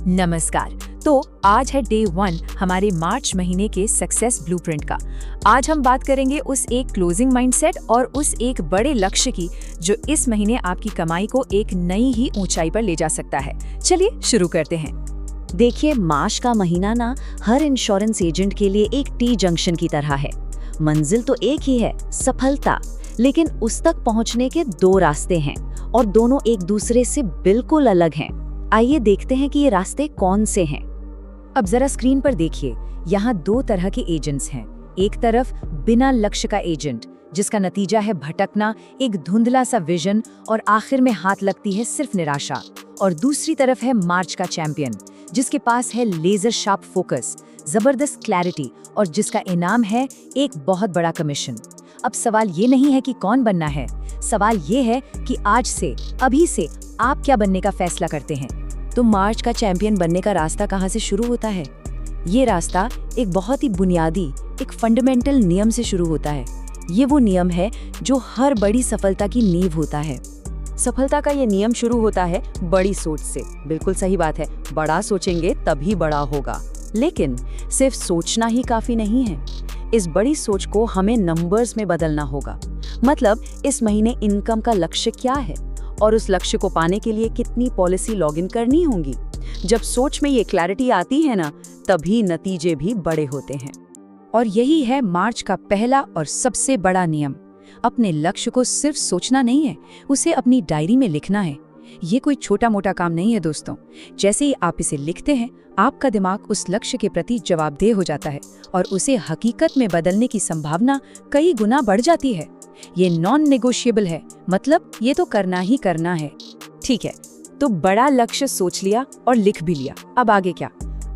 नमस्कार। तो आज है डे 1 हमारे मार्च महीने के सक्सेस ब्लूप्रिंट का। आज हम बात करेंगे उस एक क्लोजिंग माइंडसेट और उस एक बड़े लक्ष्य की जो इस महीने आपकी कमाई को एक नई ही ऊंचाई पर ले जा सकता है। चलिए शुरू करते हैं। देखिए, मार्च का महीना ना हर इंश्योरेंस एजेंट के लिए एक टी जंक्शन की तरह है। मंजिल तो एक ही है, सफलता, लेकिन उस तक पहुंचने के दो रास्ते हैं और दोनों एक दूसरे से बिल्कुल अलग हैं। आइए देखते हैं कि ये रास्ते कौन से हैं। अब जरा स्क्रीन पर देखिए, यहाँ दो तरह के एजेंट्स हैं। एक तरफ बिना लक्ष्य का एजेंट जिसका नतीजा है भटकना, एक धुंधला सा विजन और आखिर में हाथ लगती है सिर्फ निराशा। और दूसरी तरफ है मार्च का चैंपियन जिसके पास है लेजर शार्प फोकस, जबरदस्त क्लैरिटी और जिसका इनाम है एक बहुत बड़ा कमीशन। अब सवाल ये नहीं है कि कौन बनना है, सवाल ये है कि आज से, अभी से आप क्या बनने का फैसला करते हैं। तो मार्च का चैंपियन बनने का रास्ता कहाँ से शुरू होता है? ये रास्ता एक बहुत ही बुनियादी, एक फंडामेंटल नियम से शुरू होता है। ये वो नियम है जो हर बड़ी सफलता की नींव होता है। सफलता का ये नियम शुरू होता है बड़ी सोच से। बिल्कुल सही बात है, बड़ा सोचेंगे तभी बड़ा होगा। लेकिन सिर्फ सोचना ही काफी नहीं है, इस बड़ी सोच को हमें नंबर्स में बदलना होगा। मतलब इस महीने इनकम का लक्ष्य क्या है और उस लक्ष्य को पाने के लिए कितनी पॉलिसी लॉगिन करनी होंगी। जब सोच में ये क्लैरिटी आती है ना, तभी नतीजे भी बड़े होते हैं। और यही है मार्च का पहला और सबसे बड़ा नियम। अपने लक्ष्य को सिर्फ सोचना नहीं है, उसे अपनी डायरी में लिखना है। ये कोई छोटा मोटा काम नहीं है दोस्तों। जैसे ही आप इसे लिखते हैं, आपका दिमाग उस लक्ष्य के प्रति जवाबदेह हो जाता है और उसे हकीकत में बदलने की संभावना कई गुना बढ़ जाती है। ये नॉन नेगोशिएबल है, मतलब ये तो करना ही करना है। ठीक है, तो बड़ा लक्ष्य सोच लिया और लिख भी लिया। अब आगे क्या?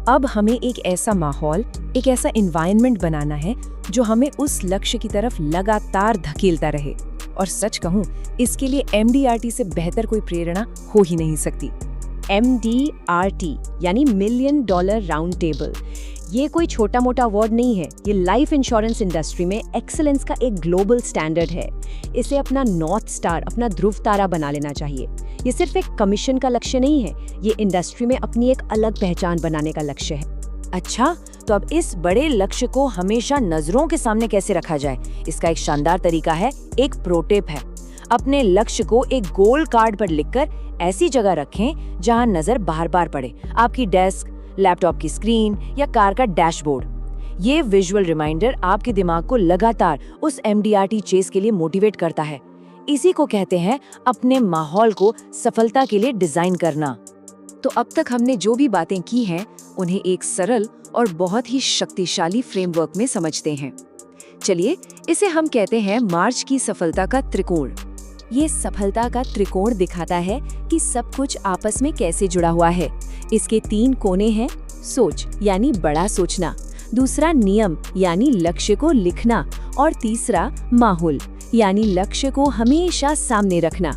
अब हमें एक ऐसा माहौल, एक ऐसा एनवायरनमेंट बनाना है जो हमें उस लक्ष्य की तरफ लगातार धकेलता रहे। और सच कहूं, इसके लिए MDRT से बेहतर कोई प्रेरणा हो ही नहीं सकती। MDRT यानी मिलियन डॉलर राउंड टेबल। ये कोई छोटा मोटा अवार्ड नहीं है, ये लाइफ इंश्योरेंस इंडस्ट्री में एक्सीलेंस का एक ग्लोबल स्टैंडर्ड है। इसे अपना नॉर्थ स्टार, अपना ध्रुव तारा बना लेना चाहिए। ये सिर्फ एक कमीशन का लक्ष्य नहीं है, ये इंडस्ट्री में अपनी एक अलग पहचान बनाने का लक्ष्य है। अच्छा, तो अब इस बड़े लक्ष्य को हमेशा नजरों के सामने कैसे रखा जाए? इसका एक शानदार तरीका है, एक प्रो टिप है। अपने लक्ष्य को एक गोल कार्ड पर लिखकर ऐसी जगह रखें जहां नजर बार बार पड़े। आपकी डेस्क, लैपटॉप की स्क्रीन या कार का डैशबोर्ड। ये विजुअल रिमाइंडर आपके दिमाग को लगातार उस MDRT चेस के लिए मोटिवेट करता है। इसी को कहते हैं अपने माहौल को सफलता के लिए डिजाइन करना। तो अब तक हमने जो भी बातें की हैं, उन्हें एक सरल और बहुत ही शक्तिशाली फ्रेमवर्क में समझते हैं। चलिए, इसे हम कहते हैं मार्च की सफलता का त्रिकोण। ये सफलता का त्रिकोण दिखाता है कि सब कुछ आपस में कैसे जुड़ा हुआ है। इसके 3 कोने हैं: सोच यानी बड़ा सोचना, दूसरा नियम यानी लक्ष्य को लिखना और तीसरा माहौल यानी लक्ष्य को हमेशा सामने रखना।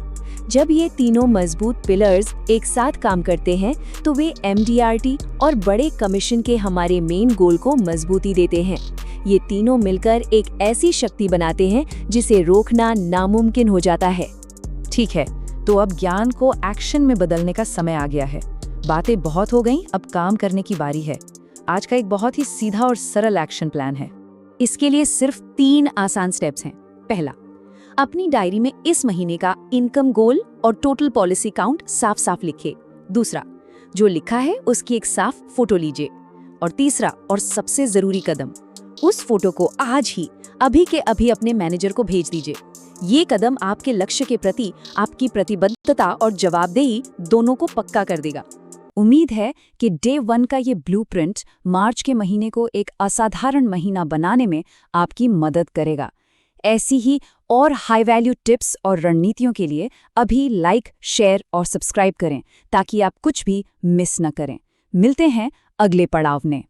जब ये तीनों मजबूत पिलर्स एक साथ काम करते हैं तो वे MDRT और बड़े कमीशन के हमारे मेन गोल को मजबूती देते हैं। ये तीनों मिलकर एक ऐसी शक्ति बनाते हैं जिसे रोकना नामुमकिन हो जाता है। ठीक है, तो अब ज्ञान को एक्शन में बदलने का समय आ गया है। बातें बहुत हो गईं, अब काम करने की बारी है। आज का एक बहुत ही सीधा और सरल एक्शन प्लान है। इसके लिए सिर्फ 3 आसान स्टेप्स हैं। पहला, अपनी डायरी में इस महीने का इनकम गोल और टोटल पॉलिसी काउंट साफ साफ लिखिए। दूसरा, जो लिखा है उसकी एक साफ फोटो लीजिए। और तीसरा और सबसे जरूरी कदम, उस फोटो को आज ही, अभी के अभी अपने मैनेजर को भेज दीजिए। ये कदम आपके लक्ष्य के प्रति आपकी प्रतिबद्धता और जवाबदेही दोनों को पक्का कर देगा। उम्मीद है कि डे 1 का ये ब्लूप्रिंट मार्च के महीने को एक असाधारण महीना बनाने में आपकी मदद करेगा। ऐसी ही और हाई वैल्यू टिप्स और रणनीतियों के लिए अभी लाइक, शेयर और सब्सक्राइब करें ताकि आप कुछ भी मिस न करें। मिलते हैं अगले पड़ाव में।